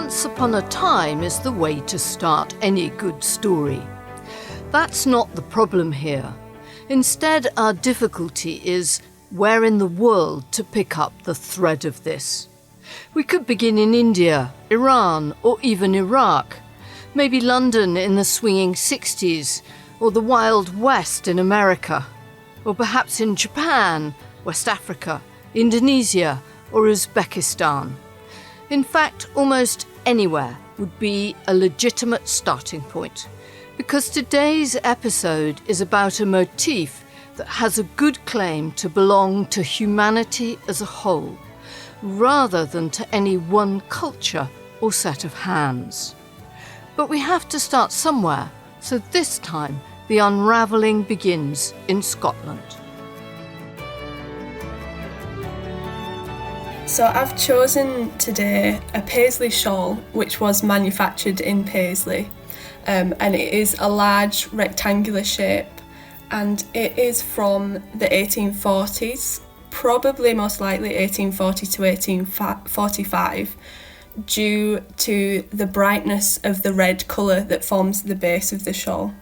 once upon a time is the way to start any good story. That's not the problem here. Instead, our difficulty is where in the world to pick up the thread of this. We could begin in India, Iran, or even Iraq. Maybe London in the Swinging Sixties, or the Wild West in America. Or perhaps in Japan, West Africa, Indonesia, or Uzbekistan. In fact, almost anywhere would be a legitimate starting point, because today's episode is about a motif that has a good claim to belong to humanity as a whole, rather than to any one culture or set of hands. But we have to start somewhere, so this time the unravelling begins in Scotland. So I've chosen today a Paisley shawl which was manufactured in Paisley, and it is a large rectangular shape, and it is from the 1840s, probably most likely 1840 to 1845, due to the brightness of the red colour that forms the base of the shawl.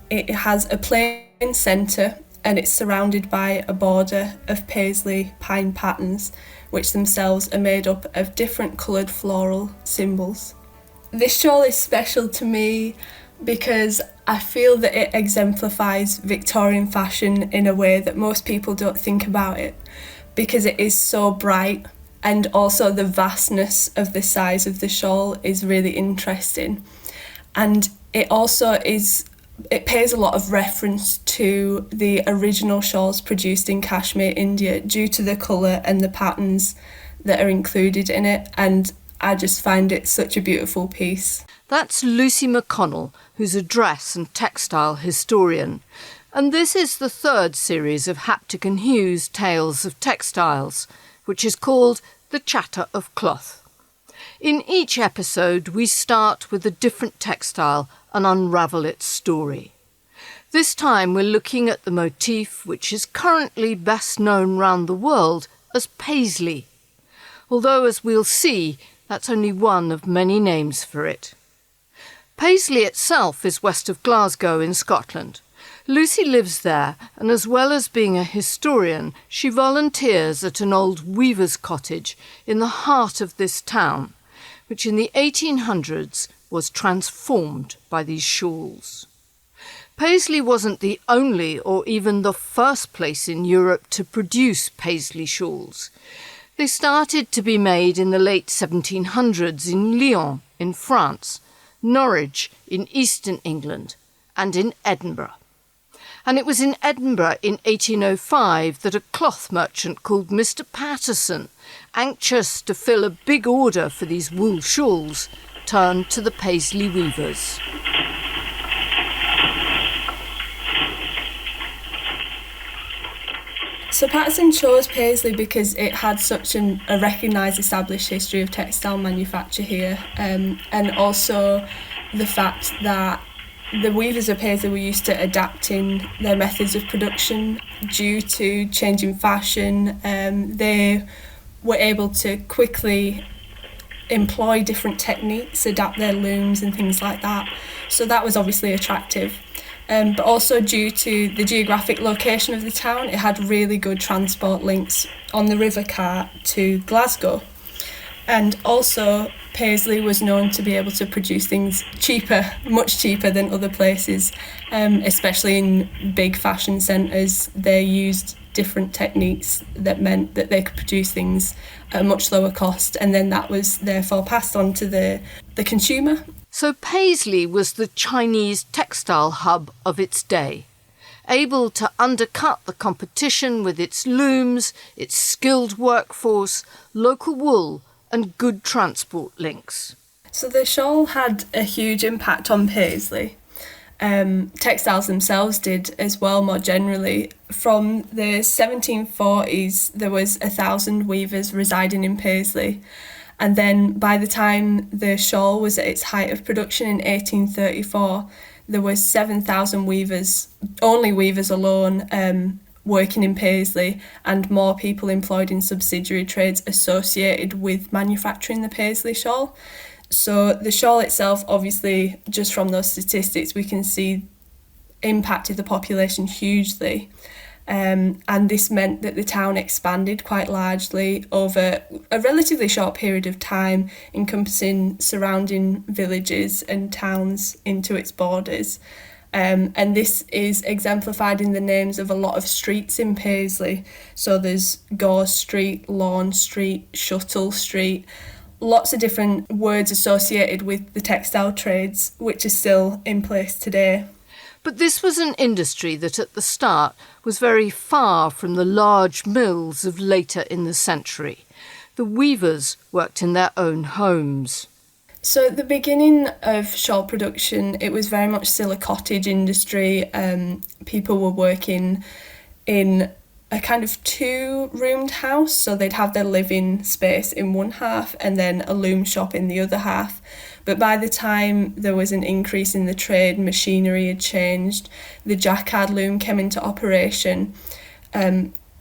It has a plain centre and it's surrounded by a border of Paisley pine patterns, which themselves are made up of different coloured floral symbols. This shawl is special to me because I feel that it exemplifies Victorian fashion in a way that most people don't think about it, because it is so bright, and also the vastness of the size of the shawl is really interesting. And it pays a lot of reference to the original shawls produced in Kashmir, India, due to the colour and the patterns that are included in it, and I just find it such a beautiful piece. That's Lucy McConnell, who's a dress and textile historian, and this is the third series of Haptic and Hugh's Tales of Textiles, which is called The Chatter of Cloth. In each episode, we start with a different textile and unravel its story. This time we're looking at the motif which is currently best known round the world as Paisley, although as we'll see, that's only one of many names for it. Paisley itself is west of Glasgow in Scotland. Lucy lives there, and as well as being a historian, she volunteers at an old weaver's cottage in the heart of this town, which in the 1800s was transformed by these shawls. Paisley wasn't the only or even the first place in Europe to produce Paisley shawls. They started to be made in the late 1700s in Lyon, in France, Norwich, in eastern England, and in Edinburgh. And it was in Edinburgh in 1805 that a cloth merchant called Mr. Patterson, anxious to fill a big order for these wool shawls, turned to the Paisley weavers. So Patterson chose Paisley because it had such a recognised established history of textile manufacture here, and also the fact that the weavers of Paisley were used to adapting their methods of production due to changing fashion. They were able to quickly employ different techniques, adapt their looms and things like that. So that was obviously attractive. But also due to the geographic location of the town, it had really good transport links on the river cart to Glasgow. And also Paisley was known to be able to produce things cheaper, much cheaper than other places, especially in big fashion centres. They used different techniques that meant that they could produce things at a much lower cost, and then that was therefore passed on to the consumer. So Paisley was the Chinese textile hub of its day, able to undercut the competition with its looms, its skilled workforce, local wool and good transport links. So the shawl had a huge impact on Paisley. Textiles themselves did as well, more generally. From the 1740s, there was 1,000 weavers residing in Paisley. And then by the time the shawl was at its height of production in 1834, there was 7,000 weavers, only weavers alone, working in Paisley, and more people employed in subsidiary trades associated with manufacturing the Paisley shawl. So the shawl itself, obviously, just from those statistics, we can see impacted the population hugely. And this meant that the town expanded quite largely over a relatively short period of time, encompassing surrounding villages and towns into its borders. And this is exemplified in the names of a lot of streets in Paisley. So there's Gore Street, Lawn Street, Shuttle Street, lots of different words associated with the textile trades, which are still in place today. But this was an industry that at the start was very far from the large mills of later in the century. The weavers worked in their own homes. So at the beginning of shawl production, it was very much still a cottage industry. People were working in a kind of two-roomed house, so they'd have their living space in one half and then a loom shop in the other half. But by the time there was an increase in the trade, machinery had changed, the jacquard loom came into operation,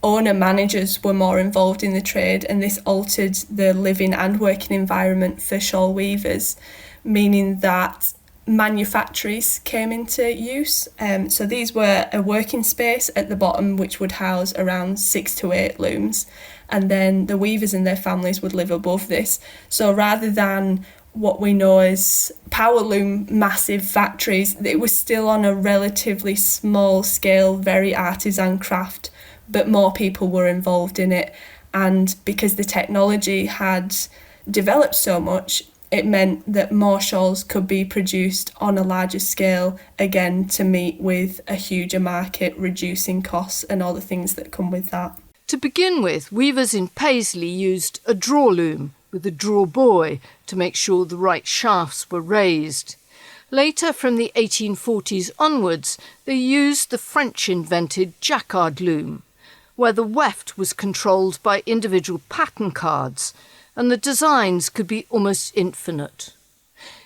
owner-managers were more involved in the trade, and this altered the living and working environment for shawl weavers, meaning that manufactories came into use. So these were a working space at the bottom which would house around 6 to 8 looms, and then the weavers and their families would live above this. So rather than what we know as power loom massive factories, it was still on a relatively small scale, very artisan craft, but more people were involved in it. And because the technology had developed so much, it meant that more shawls could be produced on a larger scale, again to meet with a huger market, reducing costs and all the things that come with that. To begin with, weavers in Paisley used a draw loom with a draw buoy to make sure the right shafts were raised. Later, from the 1840s onwards, they used the French-invented jacquard loom, where the weft was controlled by individual pattern cards, and the designs could be almost infinite.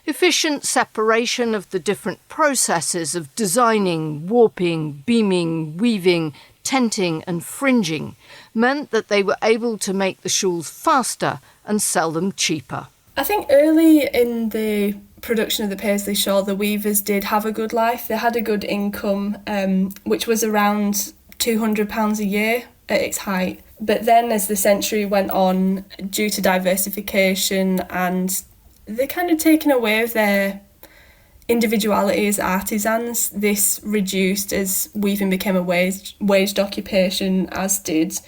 Efficient separation of the different processes of designing, warping, beaming, weaving, tenting and fringing meant that they were able to make the shawls faster and sell them cheaper. I think early in the production of the Paisley shawl, the weavers did have a good life. They had a good income, which was around £200 a year at its height. But then as the century went on, due to diversification and they kind of taken away of their individuality as artisans, this reduced as weaving became a waged occupation, as did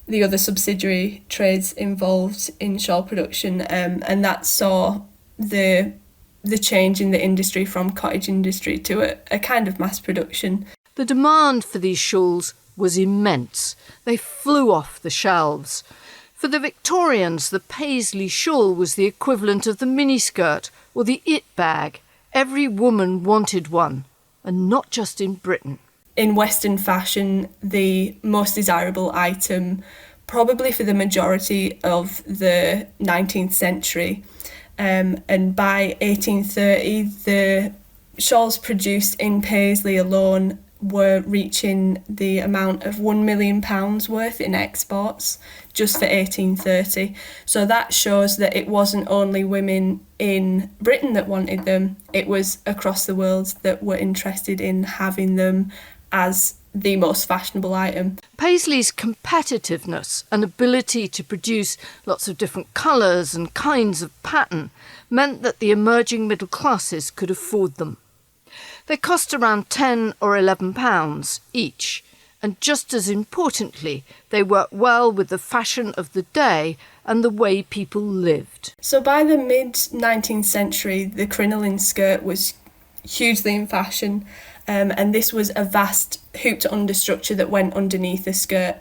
the other subsidiary trades involved in shawl production, and that saw the change in the industry from cottage industry to a kind of mass production. The demand for these shawls was immense. They flew off the shelves. For the Victorians, the Paisley shawl was the equivalent of the miniskirt or the it bag. Every woman wanted one, and not just in Britain. In Western fashion, the most desirable item, probably for the majority of the 19th century, and by 1830, the shawls produced in Paisley alone were reaching the amount of £1 million worth in exports just for 1830. So that shows that it wasn't only women in Britain that wanted them, it was across the world that were interested in having them as the most fashionable item. Paisley's competitiveness and ability to produce lots of different colours and kinds of pattern meant that the emerging middle classes could afford them. They cost around £10 or £11 each, and just as importantly, they work well with the fashion of the day and the way people lived. So by the mid-19th century, the crinoline skirt was hugely in fashion, and this was a vast hooped understructure that went underneath the skirt.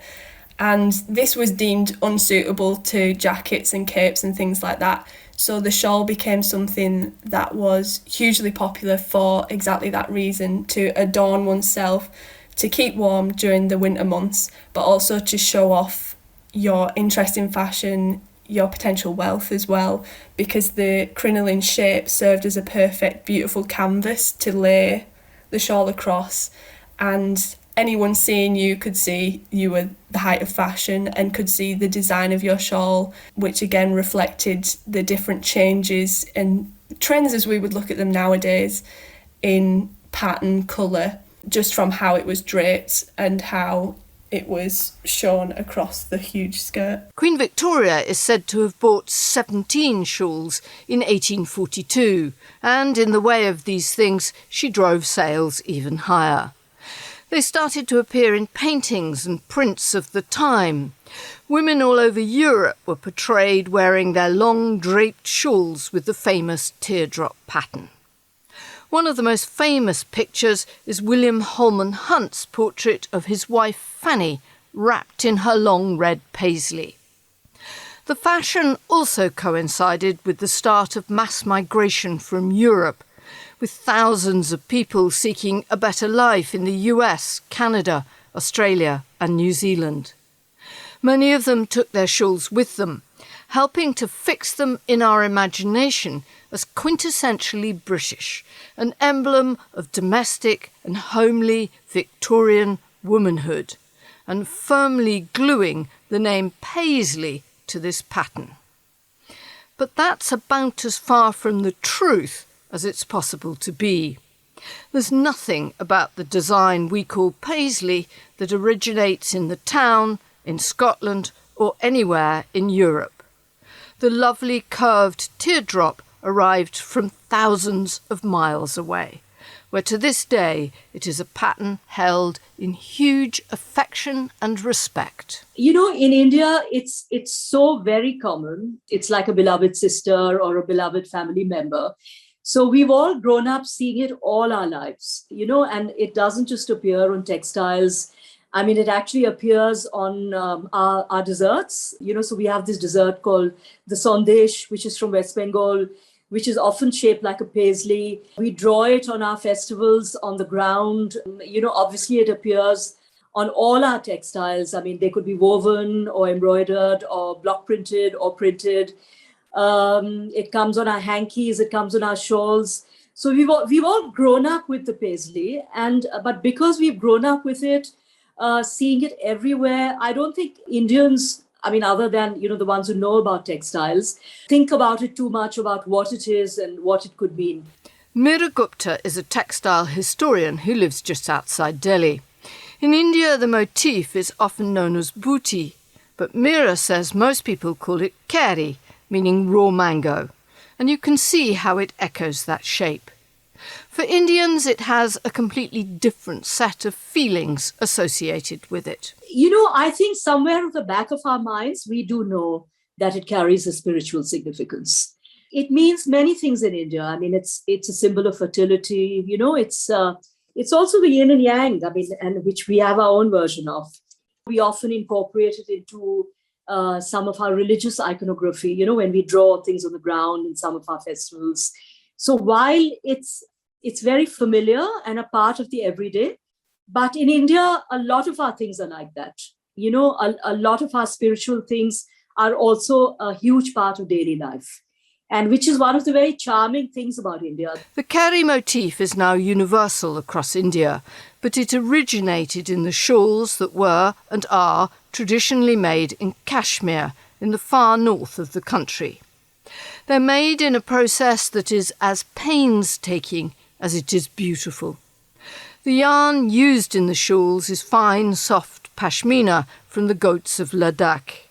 And this was deemed unsuitable to jackets and capes and things like that. So the shawl became something that was hugely popular for exactly that reason, to adorn oneself, to keep warm during the winter months, but also to show off your interest in fashion, your potential wealth as well, because the crinoline shape served as a perfect, beautiful canvas to lay the shawl across. And anyone seeing you could see you were the height of fashion and could see the design of your shawl, which again reflected the different changes and trends as we would look at them nowadays in pattern, colour, just from how it was draped and how it was shown across the huge skirt. Queen Victoria is said to have bought 17 shawls in 1842, and in the way of these things, she drove sales even higher. They started to appear in paintings and prints of the time. Women all over Europe were portrayed wearing their long draped shawls with the famous teardrop pattern. One of the most famous pictures is William Holman Hunt's portrait of his wife Fanny, wrapped in her long red Paisley. The fashion also coincided with the start of mass migration from Europe, with thousands of people seeking a better life in the US, Canada, Australia and New Zealand. Many of them took their shawls with them, helping to fix them in our imagination as quintessentially British, an emblem of domestic and homely Victorian womanhood, and firmly gluing the name Paisley to this pattern. But that's about as far from the truth as it's possible to be. There's nothing about the design we call Paisley that originates in the town, in Scotland, or anywhere in Europe. The lovely curved teardrop arrived from thousands of miles away, where to this day it is a pattern held in huge affection and respect. You know, in India, it's so very common. It's like a beloved sister or a beloved family member. So we've all grown up seeing it all our lives, you know, and it doesn't just appear on textiles. I mean, it actually appears on our desserts, you know, so we have this dessert called the Sandesh, which is from West Bengal, which is often shaped like a paisley. We draw it on our festivals on the ground. You know, obviously it appears on all our textiles. I mean, they could be woven or embroidered or block printed or printed. It comes on our hankies, it comes on our shawls. So we've all grown up with the paisley, but because we've grown up with it, seeing it everywhere, I don't think Indians, I mean, other than, you know, the ones who know about textiles, think about it too much about what it is and what it could mean. Meera Gupta is a textile historian who lives just outside Delhi. In India, the motif is often known as booty, but Meera says most people call it kari, meaning raw mango, and you can see how it echoes that shape. For Indians, it has a completely different set of feelings associated with it. You know, I think somewhere at the back of our minds, we do know that it carries a spiritual significance. It means many things in India. I mean, it's a symbol of fertility. You know, it's also the yin and yang, I mean, and which we have our own version of. We often incorporate it into some of our religious iconography, you know, when we draw things on the ground in some of our festivals. So while it's very familiar and a part of the everyday, but in India, a lot of our things are like that. You know, a lot of our spiritual things are also a huge part of daily life, and which is one of the very charming things about India. The kari motif is now universal across India, but it originated in the shawls that were and are traditionally made in Kashmir, in the far north of the country. They're made in a process that is as painstaking as it is beautiful. The yarn used in the shawls is fine, soft pashmina from the goats of Ladakh.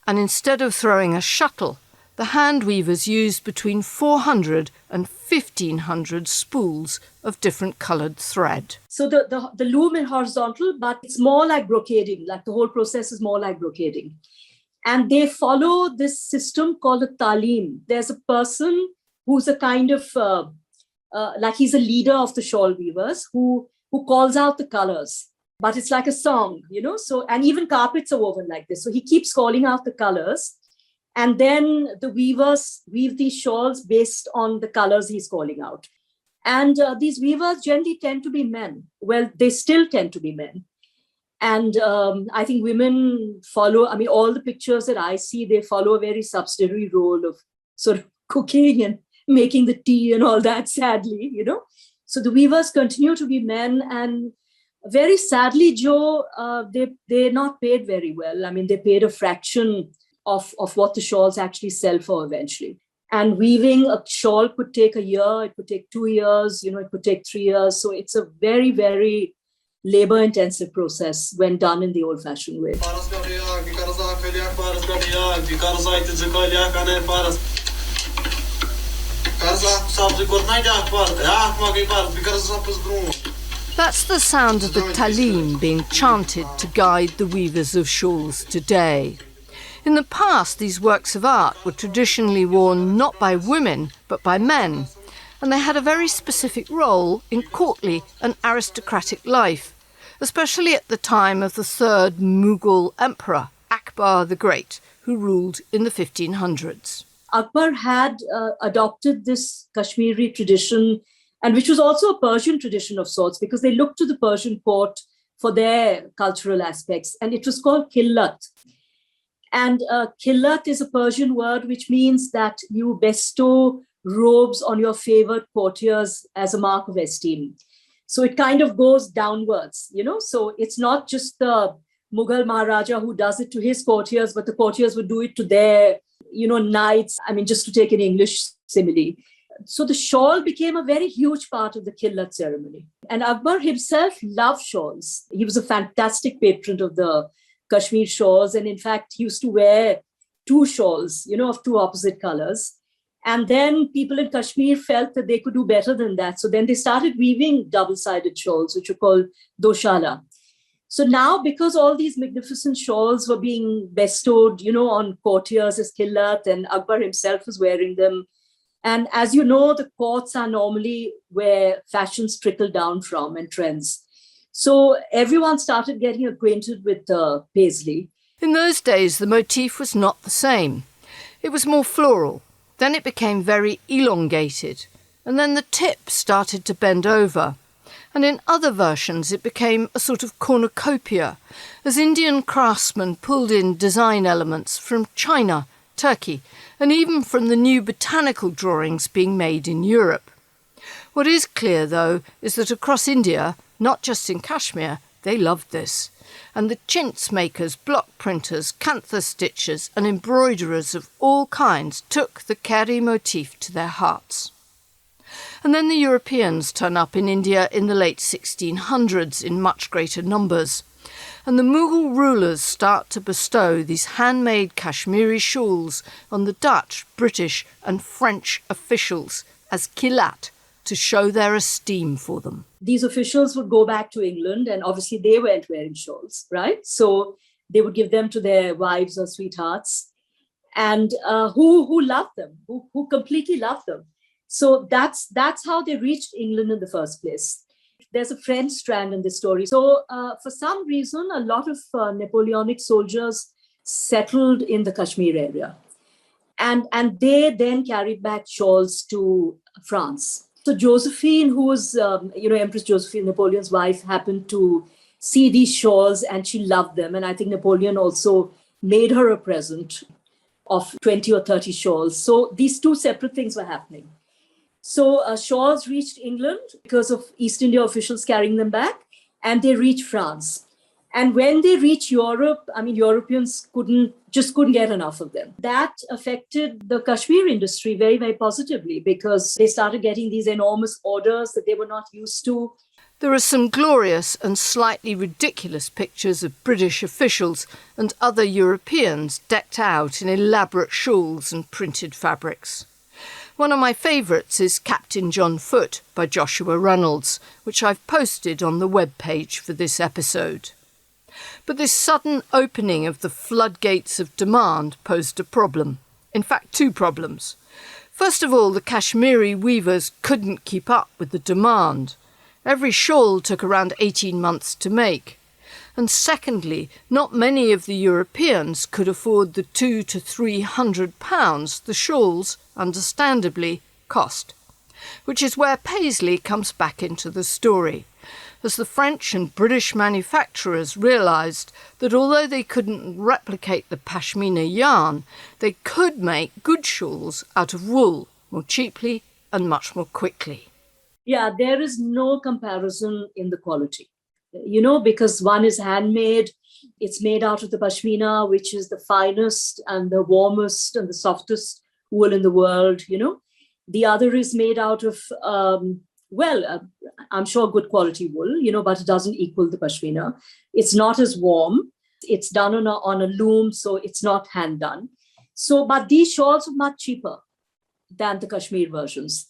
And instead of throwing a shuttle, the hand weavers used between 400 and 1,500 spools of different coloured thread. So the loom is horizontal, but it's more like brocading, like the whole process is more like brocading. And they follow this system called a talim. There's a person who's a kind of, like he's a leader of the shawl weavers who calls out the colors. But it's like a song, you know, so, and even carpets are woven like this. So he keeps calling out the colors. And then the weavers weave these shawls based on the colors he's calling out. And these weavers generally tend to be men. Well, they still tend to be men. And I think women follow, I mean, all the pictures that I see, they follow a very subsidiary role of sort of cooking and making the tea and all that, sadly, you know. So the weavers continue to be men. And Very sadly, Joe, they're not paid very well. I mean, they paid a fraction of what the shawls actually sell for eventually. And weaving a shawl could take a year, it could take 2 years, it could take 3 years. So it's a very, very labor-intensive process when done in the old-fashioned way. That's the sound of the talim being chanted to guide the weavers of shawls today. In the past, these works of art were traditionally worn not by women, but by men, and they had a very specific role in courtly and aristocratic life, especially at the time of the third Mughal emperor, Akbar the Great, who ruled in the 1500s. Akbar had adopted this Kashmiri tradition, and which was also a Persian tradition of sorts, because they looked to the Persian court for their cultural aspects, and it was called killat. And killat is a Persian word which means that you bestow robes on your favored courtiers as a mark of esteem. So it kind of goes downwards, So it's not just the Mughal Maharaja who does it to his courtiers, but the courtiers would do it to their, knights. I mean, just to take an English simile. So the shawl became a very huge part of the killat ceremony. And Akbar himself loved shawls. He was a fantastic patron of the Kashmir shawls. And in fact, he used to wear 2 shawls, of 2 opposite colors. And then people in Kashmir felt that they could do better than that. So then they started weaving double-sided shawls, which are called doshala. So now, because all these magnificent shawls were being bestowed, on courtiers as killat, and Akbar himself was wearing them. And as you know, the courts are normally where fashions trickle down from and trends. So everyone started getting acquainted with Paisley. In those days, the motif was not the same. It was more floral. Then it became very elongated. And then the tip started to bend over. And in other versions, it became a sort of cornucopia, as Indian craftsmen pulled in design elements from China, Turkey, and even from the new botanical drawings being made in Europe. What is clear, though, is that across India, not just in Kashmir, they loved this. And the chintz makers, block printers, kantha stitchers and embroiderers of all kinds took the Keri motif to their hearts. And then the Europeans turn up in India in the late 1600s in much greater numbers. And the Mughal rulers start to bestow these handmade Kashmiri shawls on the Dutch, British and French officials as kilat to show their esteem for them. These officials would go back to England, and obviously they weren't wearing shawls, right? So they would give them to their wives or sweethearts, and who loved them, who completely loved them. So that's how they reached England in the first place. There's a French strand in this story. So for some reason, a lot of Napoleonic soldiers settled in the Kashmir area. And they then carried back shawls to France. So Josephine, who was, Empress Josephine, Napoleon's wife, happened to see these shawls and she loved them. And I think Napoleon also made her a present of 20 or 30 shawls. So these 2 separate things were happening. So shawls reached England because of East India officials carrying them back, and they reached France. And when they reached Europe, Europeans couldn't get enough of them. That affected the Kashmir industry very, very positively because they started getting these enormous orders that they were not used to. There are some glorious and slightly ridiculous pictures of British officials and other Europeans decked out in elaborate shawls and printed fabrics. One of my favourites is Captain John Foot by Joshua Reynolds, which I've posted on the webpage for this episode. But this sudden opening of the floodgates of demand posed a problem. In fact, 2 problems. First of all, the Kashmiri weavers couldn't keep up with the demand. Every shawl took around 18 months to make. And secondly, not many of the Europeans could afford the £200 to £300 the shawls, understandably, cost. Which is where Paisley comes back into the story, as the French and British manufacturers realised that although they couldn't replicate the pashmina yarn, they could make good shawls out of wool more cheaply and much more quickly. Yeah, there is no comparison in the quality. because one is handmade. It's made out of the pashmina, which is the finest and the warmest and the softest wool in the world. The other is made out of, I'm sure good quality wool, but it doesn't equal the pashmina. It's not as warm. It's done on a loom, so it's not hand done. So, but these shawls are much cheaper than the Kashmir versions.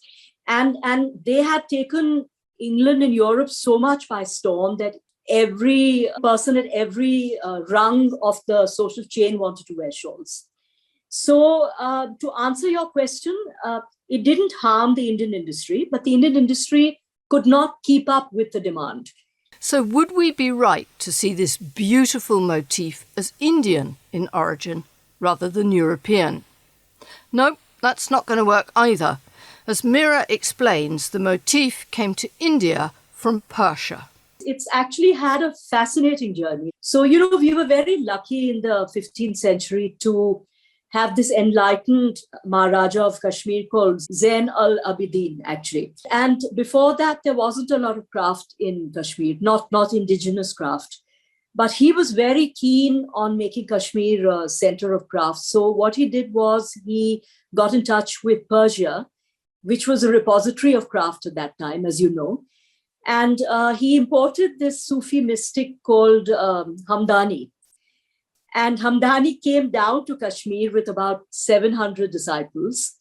And they had taken England and Europe so much by storm that every person at every rung of the social chain wanted to wear shawls. So to answer your question, it didn't harm the Indian industry, but the Indian industry could not keep up with the demand. So would we be right to see this beautiful motif as Indian in origin rather than European? No, that's not going to work either. As Mira explains, the motif came to India from Persia. It's actually had a fascinating journey. So, we were very lucky in the 15th century to have this enlightened Maharaja of Kashmir called Zain al-Abidin, actually. And before that, there wasn't a lot of craft in Kashmir, not indigenous craft. But he was very keen on making Kashmir a center of craft. So what he did was he got in touch with Persia, which was a repository of craft at that time, as you know. And he imported this Sufi mystic called Hamdani. And Hamdani came down to Kashmir with about 700 disciples.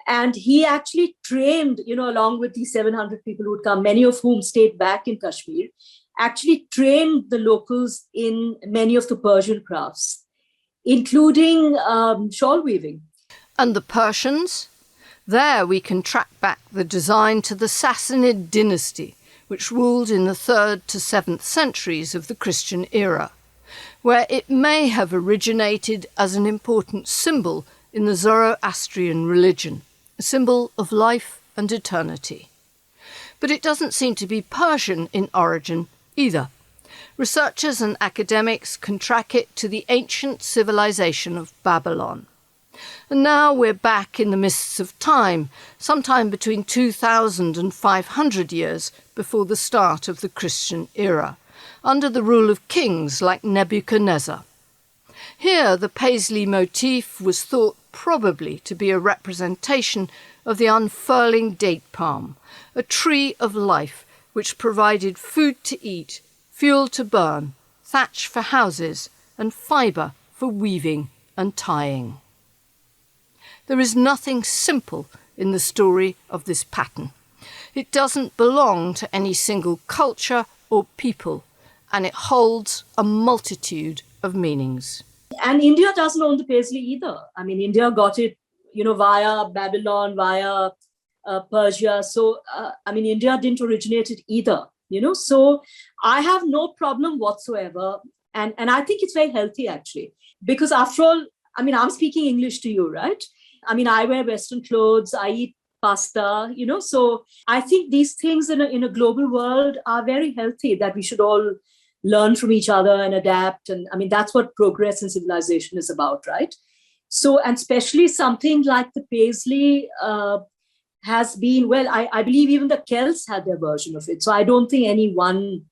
And he actually trained, along with these 700 people who would come, many of whom stayed back in Kashmir, actually trained the locals in many of the Persian crafts, including shawl weaving. And the Persians? There we can track back the design to the Sassanid dynasty, which ruled in the 3rd to 7th centuries of the Christian era, where it may have originated as an important symbol in the Zoroastrian religion, a symbol of life and eternity. But it doesn't seem to be Persian in origin either. Researchers and academics can track it to the ancient civilization of Babylon. And now we're back in the mists of time, sometime between 2,000 and 500 years before the start of the Christian era, under the rule of kings like Nebuchadnezzar. Here, the Paisley motif was thought probably to be a representation of the unfurling date palm, a tree of life which provided food to eat, fuel to burn, thatch for houses, and fibre for weaving and tying. There is nothing simple in the story of this pattern. It doesn't belong to any single culture or people, and it holds a multitude of meanings. And India doesn't own the Paisley either. I mean, India got it, via Babylon, via Persia. So, India didn't originate it either, So I have no problem whatsoever. And I think it's very healthy, actually. Because after all, I'm speaking English to you, right? I wear Western clothes, I eat pasta, So I think these things in a global world are very healthy, that we should all learn from each other and adapt. And that's what progress and civilization is about, right? So, and especially something like the Paisley has been, I believe even the Celts had their version of it. So I don't think any one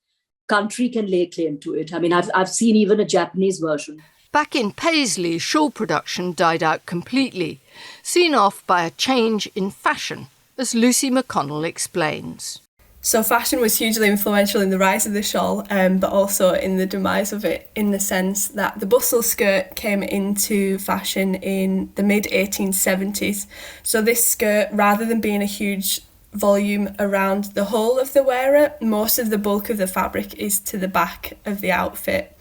country can lay claim to it. I've seen even a Japanese version. Back in Paisley, shawl production died out completely, seen off by a change in fashion, as Lucy McConnell explains. So fashion was hugely influential in the rise of the shawl, but also in the demise of it, in the sense that the bustle skirt came into fashion in the mid-1870s. So this skirt, rather than being a huge volume around the whole of the wearer, most of the bulk of the fabric is to the back of the outfit.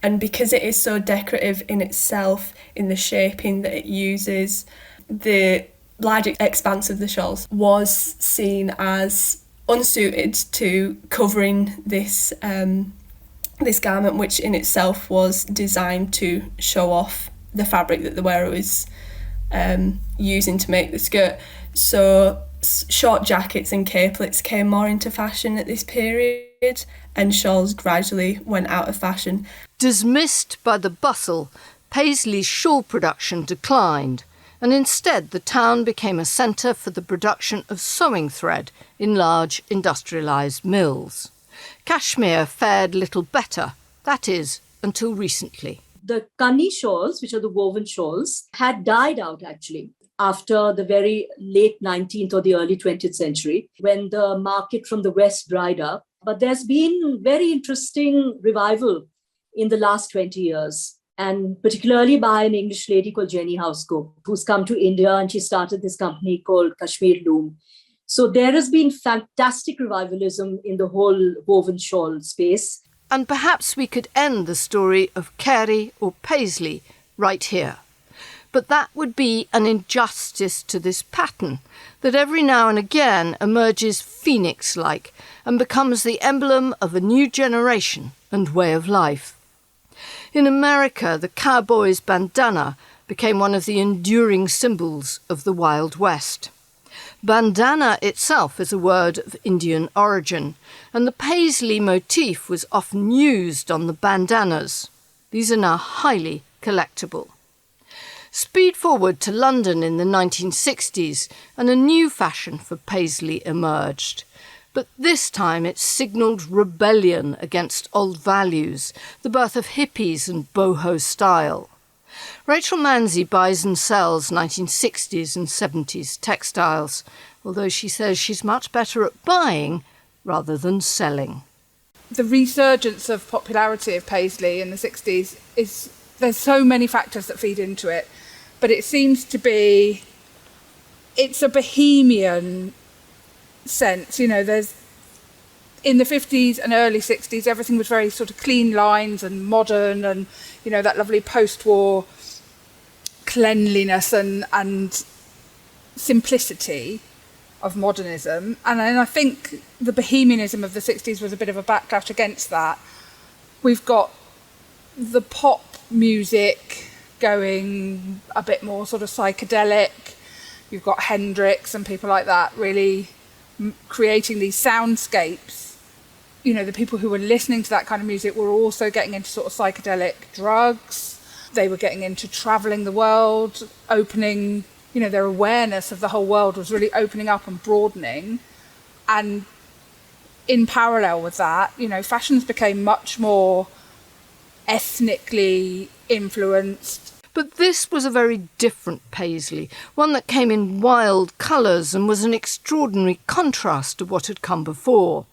And because it is so decorative in itself, in the shaping that it uses, the large expanse of the shawls was seen as unsuited to covering this this garment, which in itself was designed to show off the fabric that the wearer was using to make the skirt. So short jackets and capelets came more into fashion at this period, and shawls gradually went out of fashion. Dismissed by the bustle, Paisley's shawl production declined, and instead the town became a centre for the production of sewing thread in large industrialised mills. Kashmir fared little better, that is, until recently. The Kani shawls, which are the woven shawls, had died out actually after the very late 19th or the early 20th century, when the market from the West dried up. But there's been very interesting revival in the last 20 years, and particularly by an English lady called Jenny Housecook, who's come to India and she started this company called Kashmir Loom. So there has been fantastic revivalism in the whole woven shawl space. And perhaps we could end the story of Carey or Paisley right here. But that would be an injustice to this pattern that every now and again emerges phoenix-like and becomes the emblem of a new generation and way of life. In America, the cowboy's bandana became one of the enduring symbols of the Wild West. Bandana itself is a word of Indian origin, and the Paisley motif was often used on the bandanas. These are now highly collectible. Speed forward to London in the 1960s, and a new fashion for Paisley emerged. But this time it signalled rebellion against old values, the birth of hippies and boho style. Rachel Manzi buys and sells 1960s and 70s textiles, although she says she's much better at buying rather than selling. The resurgence of popularity of Paisley in the 60s is, there's so many factors that feed into it, but it seems to be, it's a bohemian sense, you know, there's, in the 50s and early 60s, everything was very sort of clean lines and modern and, you know, that lovely post-war cleanliness and simplicity of modernism. And I think the bohemianism of the 60s was a bit of a backlash against that. We've got the pop music going a bit more sort of psychedelic. You've got Hendrix and people like that really creating these soundscapes. You know, the people who were listening to that kind of music were also getting into sort of psychedelic drugs. They were getting into travelling the world, opening, you know, their awareness of the whole world was really opening up and broadening. And in parallel with that, you know, fashions became much more ethnically influenced. But this was a very different Paisley, one that came in wild colours and was an extraordinary contrast to what had come before.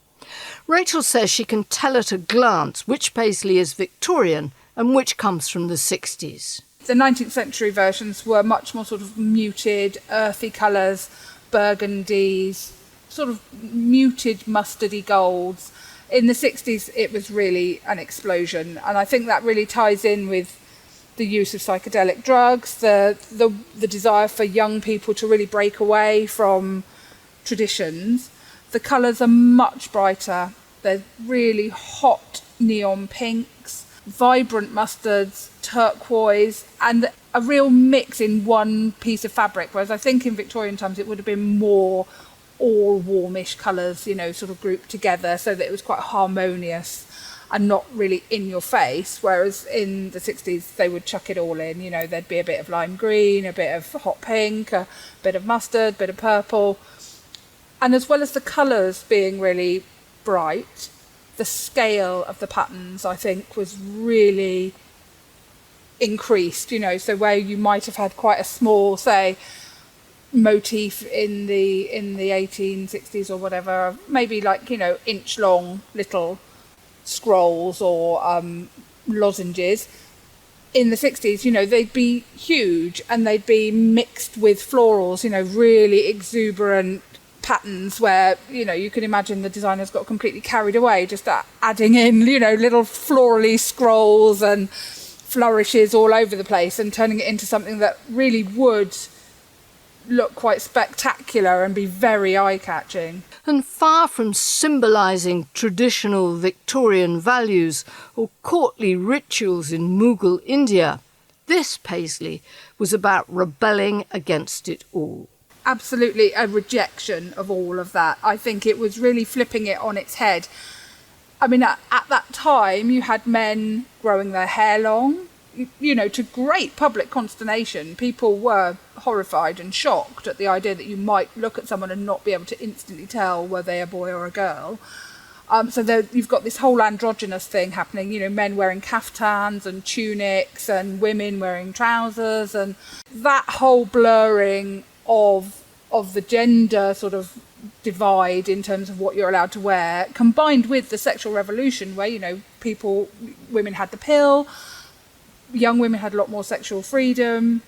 Rachel says she can tell at a glance which Paisley is Victorian and which comes from the 60s. The 19th century versions were much more sort of muted, earthy colours, burgundies, sort of muted mustardy golds. In the 60s, it was really an explosion. And I think that really ties in with the use of psychedelic drugs, the desire for young people to really break away from traditions. The colours are much brighter. They're really hot neon pinks, vibrant mustards, turquoise, and a real mix in one piece of fabric. Whereas I think in Victorian times it would have been more all warmish colours, you know, sort of grouped together so that it was quite harmonious and not really in your face. Whereas in the 60s they would chuck it all in, you know, there'd be a bit of lime green, a bit of hot pink, a bit of mustard, a bit of purple. And as well as the colours being really bright, the scale of the patterns, I think, was really increased, you know, so where you might have had quite a small, say, motif in the 1860s or whatever, maybe like, you know, inch long little scrolls or lozenges. In the 60s, you know, they'd be huge and they'd be mixed with florals, you know, really exuberant patterns where, you know, you can imagine the designers got completely carried away just adding in, you know, little florally scrolls and flourishes all over the place and turning it into something that really would look quite spectacular and be very eye-catching. And far from symbolising traditional Victorian values or courtly rituals in Mughal India, this Paisley was about rebelling against it all. Absolutely a rejection of all of that. I think it was really flipping it on its head. I mean, at that time, you had men growing their hair long, you know, to great public consternation. People were horrified and shocked at the idea that you might look at someone and not be able to instantly tell were they a boy or a girl. You've got this whole androgynous thing happening, men wearing kaftans and tunics and women wearing trousers, and that whole blurring of the gender sort of divide in terms of what you're allowed to wear, combined with the sexual revolution where, women had the pill, young women had a lot more sexual freedom.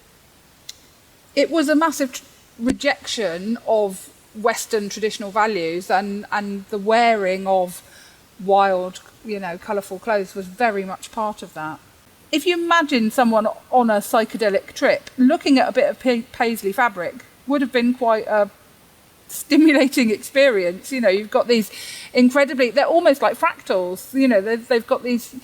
It was a massive rejection of Western traditional values, and the wearing of wild, colourful clothes was very much part of that. If you imagine someone on a psychedelic trip, looking at a bit of Paisley fabric would have been quite a stimulating experience. You've got these they're almost like fractals, they've got these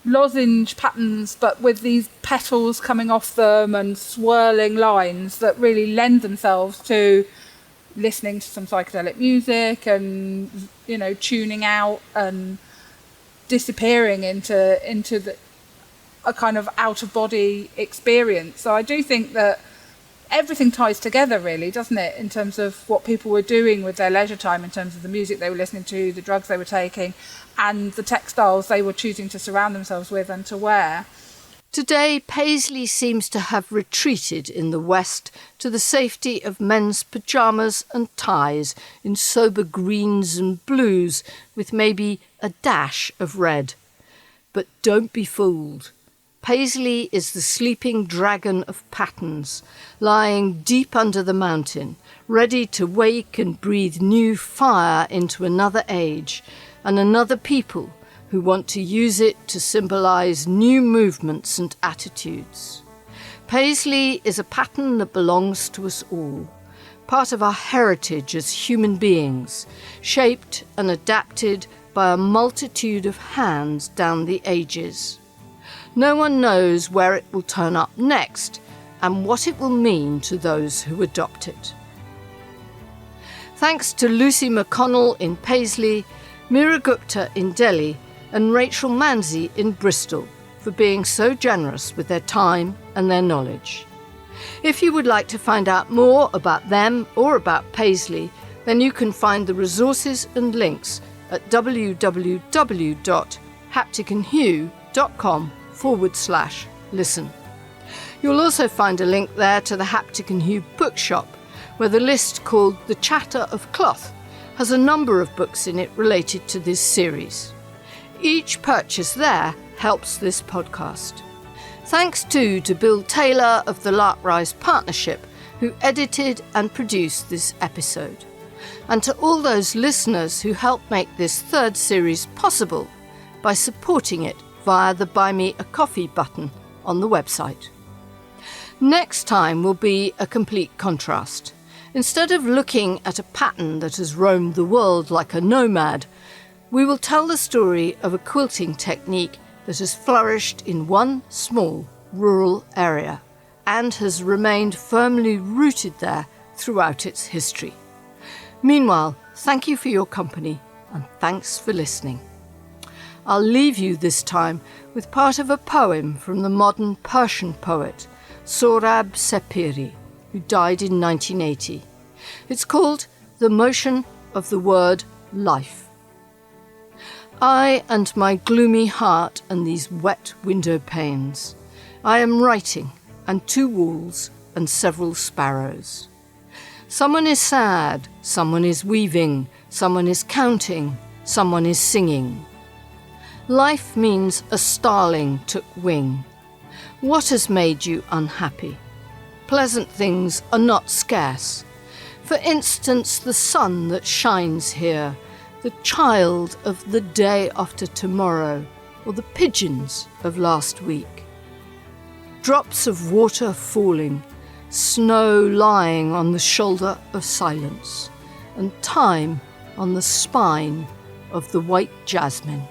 lozenge patterns but with these petals coming off them and swirling lines that really lend themselves to listening to some psychedelic music and tuning out and disappearing into a kind of out of body experience. So I do think that everything ties together, really, doesn't it, in terms of what people were doing with their leisure time, in terms of the music they were listening to, the drugs they were taking, and the textiles they were choosing to surround themselves with and to wear. Today, Paisley seems to have retreated in the West to the safety of men's pyjamas and ties in sober greens and blues with maybe a dash of red. But don't be fooled. Paisley is the sleeping dragon of patterns, lying deep under the mountain, ready to wake and breathe new fire into another age and another people who want to use it to symbolise new movements and attitudes. Paisley is a pattern that belongs to us all, part of our heritage as human beings, shaped and adapted by a multitude of hands down the ages. No one knows where it will turn up next and what it will mean to those who adopt it. Thanks to Lucy McConnell in Paisley, Meera Gupta in Delhi, and Rachel Manzi in Bristol for being so generous with their time and their knowledge. If you would like to find out more about them or about Paisley, then you can find the resources and links at www.hapticandhue.com/listen. You'll also find a link there to the Haptic and Hue bookshop, where the list called The Chatter of Cloth has a number of books in it related to this series. Each purchase there helps this podcast. Thanks too to Bill Taylor of the Larkrise Partnership, who edited and produced this episode, and to all those listeners who helped make this third series possible by supporting it via the Buy Me a Coffee button on the website. Next time will be a complete contrast. Instead of looking at a pattern that has roamed the world like a nomad, we will tell the story of a quilting technique that has flourished in one small rural area and has remained firmly rooted there throughout its history. Meanwhile, thank you for your company and thanks for listening. I'll leave you this time with part of a poem from the modern Persian poet Sohrab Sepiri, who died in 1980. It's called The Motion of the Word Life. I and my gloomy heart and these wet window panes. I am writing, and 2 walls and several sparrows. Someone is sad, someone is weaving, someone is counting, someone is singing. Life means a starling took wing. What has made you unhappy? Pleasant things are not scarce. For instance, the sun that shines here, the child of the day after tomorrow, or the pigeons of last week. Drops of water falling, snow lying on the shoulder of silence, and time on the spine of the white jasmine.